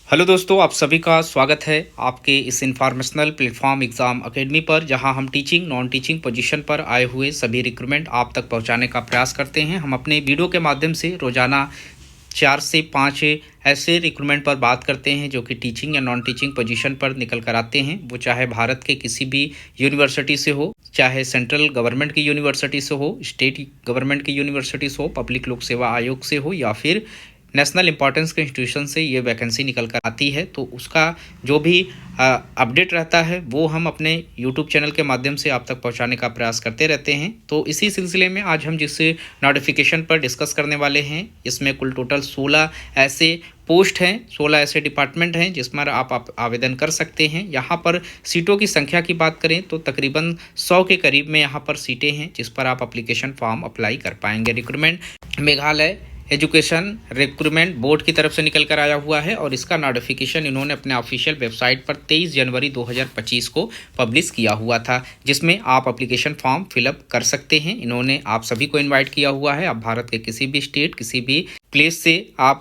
Hello दोस्तों, आप सभी का स्वागत है आपके इस इन्फॉर्मेशनल प्लेटफॉर्म एग्ज़ाम अकेडमी पर, जहां हम टीचिंग नॉन टीचिंग पोजीशन पर आए हुए सभी रिक्रूटमेंट आप तक पहुंचाने का प्रयास करते हैं। हम अपने वीडियो के माध्यम से रोज़ाना 4 से 5 ऐसे रिक्रूटमेंट पर बात करते हैं जो कि टीचिंग या नॉन टीचिंग पोजीशन पर निकल कर आते हैं। वो चाहे भारत के किसी भी यूनिवर्सिटी से हो, चाहे सेंट्रल गवर्नमेंट की यूनिवर्सिटी से हो, स्टेट गवर्नमेंट की यूनिवर्सिटी से हो, पब्लिक लोक सेवा आयोग से हो, या फिर नेशनल इंपॉर्टेंस के इंस्टीट्यूशन से ये वैकेंसी निकल कर आती है। तो उसका जो भी अपडेट रहता है वो हम अपने यूट्यूब चैनल के माध्यम से आप तक पहुंचाने का प्रयास करते रहते हैं। तो इसी सिलसिले में आज हम जिस नोटिफिकेशन पर डिस्कस करने वाले हैं, इसमें कुल टोटल 16 ऐसे पोस्ट हैं, 16 ऐसे डिपार्टमेंट हैं जिस पर आप आवेदन कर सकते हैं। यहाँ पर सीटों की संख्या की बात करें तो तकरीबन 100 के करीब में यहाँ पर सीटें हैं जिस पर आप एप्लीकेशन फॉर्म अप्लाई कर पाएंगे। Recruitment Meghalaya education recruitment board की तरफ से निकल कर आया हुआ है और इसका नोटिफिकेशन इन्होंने अपने ऑफिशियल वेबसाइट पर 23 जनवरी 2025 को पब्लिश किया हुआ था, जिसमें आप एप्लीकेशन फॉर्म फिलअप कर सकते हैं। इन्होंने आप सभी को इनवाइट किया हुआ है। आप भारत के किसी भी स्टेट, किसी भी प्लेस से आप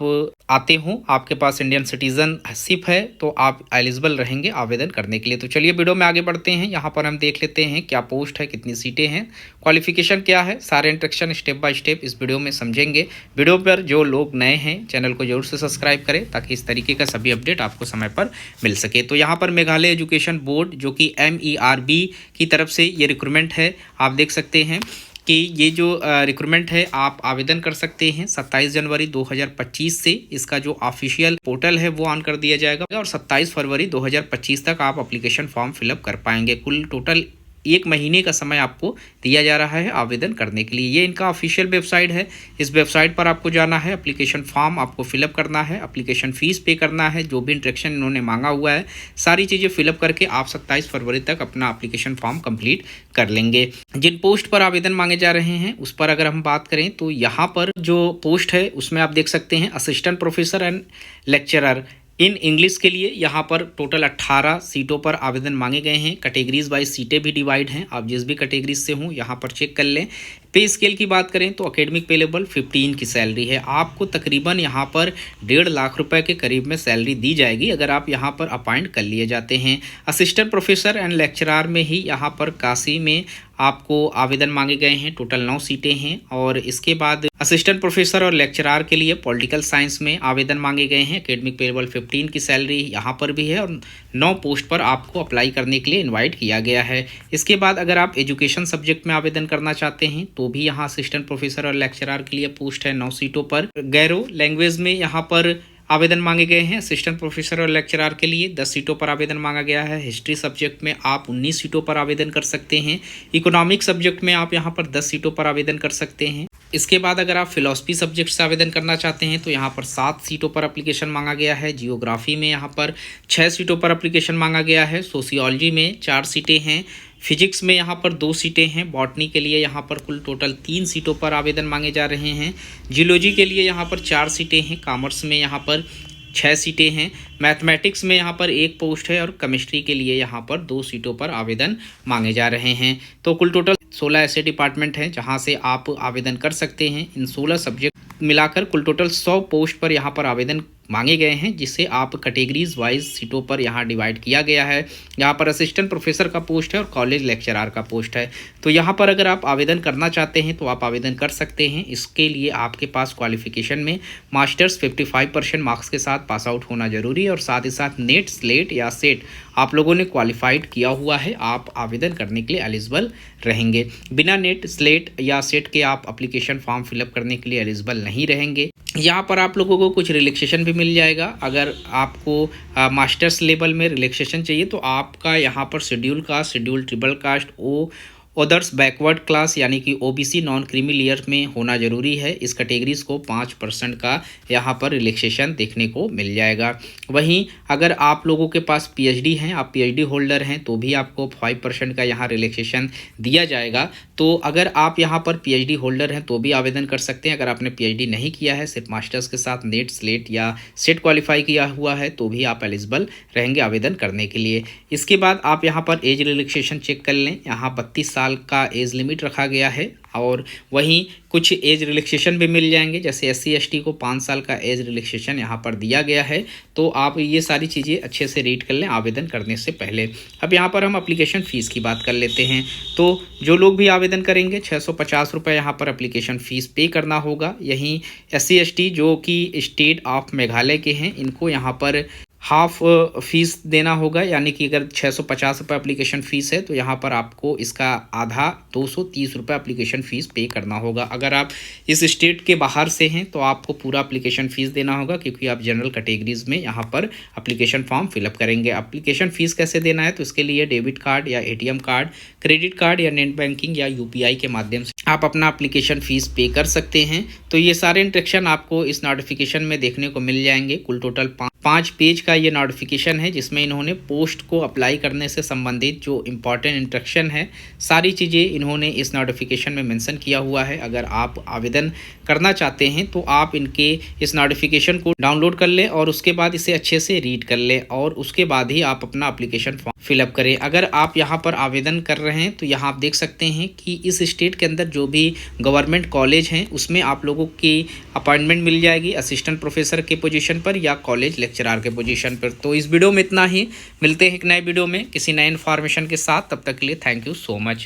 आते हो, आपके पास इंडियन सिटीजनशिप है, तो आप एलिजिबल रहेंगे आवेदन करने के लिए। तो चलिए वीडियो में आगे बढ़ते हैं। यहाँ पर हम देख लेते हैं क्या पोस्ट है, कितनी सीटें हैं, क्वालिफिकेशन क्या है, सारे इंस्ट्रक्शन स्टेप बाय स्टेप इस वीडियो में समझेंगे। वीडियो पर जो लोग नए हैं चैनल को जरूर से सब्सक्राइब करें ताकि इस तरीके का सभी अपडेट आपको समय पर मिल सके। तो यहाँ पर मेघालय एजुकेशन बोर्ड जो कि MERB की तरफ से ये रिक्रूटमेंट है, आप देख सकते हैं कि ये जो रिक्रूटमेंट है आप आवेदन कर सकते हैं 27 जनवरी 2025 से। इसका जो ऑफिशियल पोर्टल है वो ऑन कर दिया जाएगा और 27 फरवरी 2025 तक आप एप्लीकेशन फॉर्म फिलअप कर पाएंगे। कुल टोटल 1 महीने का समय आपको दिया जा रहा है आवेदन करने के लिए। ये इनका ऑफिशियल वेबसाइट है। इस वेबसाइट पर आपको जाना है, एप्लीकेशन फॉर्म आपको फिलअप करना है, एप्लीकेशन फ़ीस पे करना है, जो भी इंस्ट्रक्शन इन्होंने मांगा हुआ है सारी चीज़ें फिलअप करके आप 27 फरवरी तक अपना एप्लीकेशन फॉर्म कंप्लीट कर लेंगे। जिन पोस्ट पर आवेदन मांगे जा रहे हैं उस पर अगर हम बात करें तो यहाँ पर जो पोस्ट है उसमें आप देख सकते हैं assistant professor and lecturer in English के लिए यहाँ पर टोटल 18 सीटों पर आवेदन मांगे गए हैं। कैटेगरीज वाइज सीटें भी डिवाइड हैं, आप जिस भी कैटेगरीज से हों यहाँ पर चेक कर लें। पे स्केल की बात करें तो एकेडमिक पे लेवल 15 की सैलरी है। आपको तकरीबन यहाँ पर 1.5 लाख रुपए के करीब में सैलरी दी जाएगी अगर आप यहाँ पर अपॉइंट कर लिए जाते हैं। असिस्टेंट प्रोफेसर एंड लेक्चरार में ही यहाँ पर काशी में आपको आवेदन मांगे गए हैं, टोटल 9 सीटें हैं। और इसके बाद असिस्टेंट प्रोफेसर और लेक्चरार के लिए पॉलिटिकल साइंस में आवेदन मांगे गए हैं। एकेडमिक पे लेवल 15 की सैलरी यहाँ पर भी है और 9 पोस्ट पर आपको अप्लाई करने के लिए इनवाइट किया गया है। इसके बाद अगर आप एजुकेशन सब्जेक्ट में आवेदन करना चाहते हैं तो भी यहाँ असिस्टेंट प्रोफेसर और लेक्चरार के लिए पोस्ट है 9 सीटों पर। गैरो लैंग्वेज में यहाँ पर आवेदन मांगे गए हैं। असिस्टेंट प्रोफेसर और लेक्चरार के लिए 10 सीटों पर आवेदन मांगा गया है। हिस्ट्री सब्जेक्ट में आप 19 सीटों पर आवेदन कर सकते हैं। इकोनॉमिक सब्जेक्ट में आप यहाँ पर 10 सीटों पर आवेदन कर सकते हैं। इसके बाद अगर आप फिलॉसफी सब्जेक्ट से आवेदन करना चाहते हैं तो यहाँ पर 7 सीटों पर एप्लीकेशन मांगा गया है। जियोग्राफी में यहाँ पर 6 सीटों पर एप्लीकेशन मांगा गया है। सोशियोलॉजी में 4 सीटें हैं। फिजिक्स में यहाँ पर 2 सीटें हैं। बॉटनी के लिए यहाँ पर कुल टोटल 3 सीटों पर आवेदन मांगे जा रहे हैं। जियोलॉजी के लिए यहाँ पर 4 सीटें हैं। कॉमर्स में यहाँ पर 6 सीटें हैं। मैथमेटिक्स में यहाँ पर 1 पोस्ट है और केमिस्ट्री के लिए यहाँ पर 2 सीटों पर आवेदन मांगे जा रहे हैं। तो कुल टोटल 16 ऐसे डिपार्टमेंट हैं जहाँ से आप आवेदन कर सकते हैं। इन 16 सब्जेक्ट मिलाकर कुल टोटल 100 पोस्ट पर यहाँ पर आवेदन मांगे गए हैं, जिसे आप कैटेगरीज वाइज सीटों पर यहाँ डिवाइड किया गया है। यहाँ पर असिस्टेंट प्रोफेसर का पोस्ट है और कॉलेज लेक्चरार का पोस्ट है। तो यहाँ पर अगर आप आवेदन करना चाहते हैं तो आप आवेदन कर सकते हैं। इसके लिए आपके पास क्वालिफिकेशन में मास्टर्स 55% मार्क्स के साथ पास आउट होना जरूरी है और साथ ही साथ नेट, स्लेट या सेट आप लोगों ने क्वालिफाइड किया हुआ है, आप आवेदन करने के लिए एलिजिबल रहेंगे। बिना नेट, स्लेट या सेट के आप एप्लीकेशन फॉर्म फिलअप करने के लिए एलिजिबल नहीं रहेंगे। यहाँ पर आप लोगों को कुछ रिलैक्सेशन भी मिल जाएगा। अगर आपको मास्टर्स लेवल में रिलैक्सेशन चाहिए तो आपका यहाँ पर schedule caste, schedule tribal caste, others backward class यानी कि OBC नॉन क्रीमी लेयर में होना जरूरी है। इस कैटेगरीज को 5% का यहाँ पर रिलैक्सेशन देखने को मिल जाएगा। वहीं अगर आप लोगों के पास PhD हैं, आप PhD होल्डर हैं, तो भी आपको 5% का यहाँ रिलैक्सेशन दिया जाएगा। तो अगर आप यहाँ पर PhD होल्डर हैं तो भी आवेदन कर सकते हैं। अगर आपने PhD नहीं किया है, सिर्फ मास्टर्स के साथ नेट, स्लेट या सेट क्वालिफाई किया हुआ है, तो भी आप एलिजिबल रहेंगे आवेदन करने के लिए। इसके बाद आप यहाँ पर एज रिलैक्सेशन चेक कर लें। यहाँ 32 साल साल का एज लिमिट रखा गया है और वहीं कुछ एज रिलैक्सेशन भी मिल जाएंगे, जैसे SC ST को 5 साल का एज रिलैक्सेशन यहाँ पर दिया गया है। तो आप ये सारी चीज़ें अच्छे से रीड कर लें आवेदन करने से पहले। अब यहाँ पर हम एप्लीकेशन फ़ीस की बात कर लेते हैं। तो जो लोग भी आवेदन करेंगे 650 रुपये यहाँ पर एप्लीकेशन फ़ीस पे करना होगा। यहीं SC ST जो कि स्टेट ऑफ मेघालय के हैं, इनको यहाँ पर हाफ फीस देना होगा, यानी कि अगर 650 रुपये एप्लीकेशन फ़ीस है तो यहाँ पर आपको इसका आधा 230 रुपये एप्लीकेशन फ़ीस पे करना होगा। अगर आप इस स्टेट के बाहर से हैं तो आपको पूरा एप्लीकेशन फ़ीस देना होगा, क्योंकि आप जनरल कैटेगरीज़ में यहाँ पर एप्लीकेशन फॉर्म फिलअप करेंगे। एप्लीकेशन फ़ीस कैसे देना है, तो इसके लिए डेबिट कार्ड या ATM कार्ड, क्रेडिट कार्ड या नेट बैंकिंग या UPI के माध्यम से आप अपना एप्लीकेशन फ़ीस पे कर सकते हैं। तो ये सारे इंस्ट्रक्शन आपको इस नोटिफिकेशन में देखने को मिल जाएंगे। कुल टोटल 5 पेज का ये नोटिफिकेशन है, जिसमें इन्होंने पोस्ट को अप्लाई करने से संबंधित जो इम्पॉर्टेंट इंस्ट्रक्शन है, सारी चीज़ें इन्होंने इस नोटिफिकेशन में मेंशन किया हुआ है। अगर आप आवेदन करना चाहते हैं तो आप इनके इस नोटिफिकेशन को डाउनलोड कर लें और उसके बाद इसे अच्छे से रीड कर लें और उसके बाद ही आप अपना एप्लीकेशन फॉर्म फिलअप करें। अगर आप यहाँ पर आवेदन कर रहे हैं तो यहाँ आप देख सकते हैं कि इस स्टेट के अंदर जो भी गवर्नमेंट कॉलेज हैं उसमें आप लोगों की अपॉइंटमेंट मिल जाएगी असिस्टेंट प्रोफेसर के पोजीशन पर या कॉलेज लेक्चरर के पोजीशन पर। तो इस वीडियो में इतना ही, मिलते हैं एक नए वीडियो में किसी नए इन्फॉर्मेशन के साथ। तब तक के लिए थैंक यू सो मच।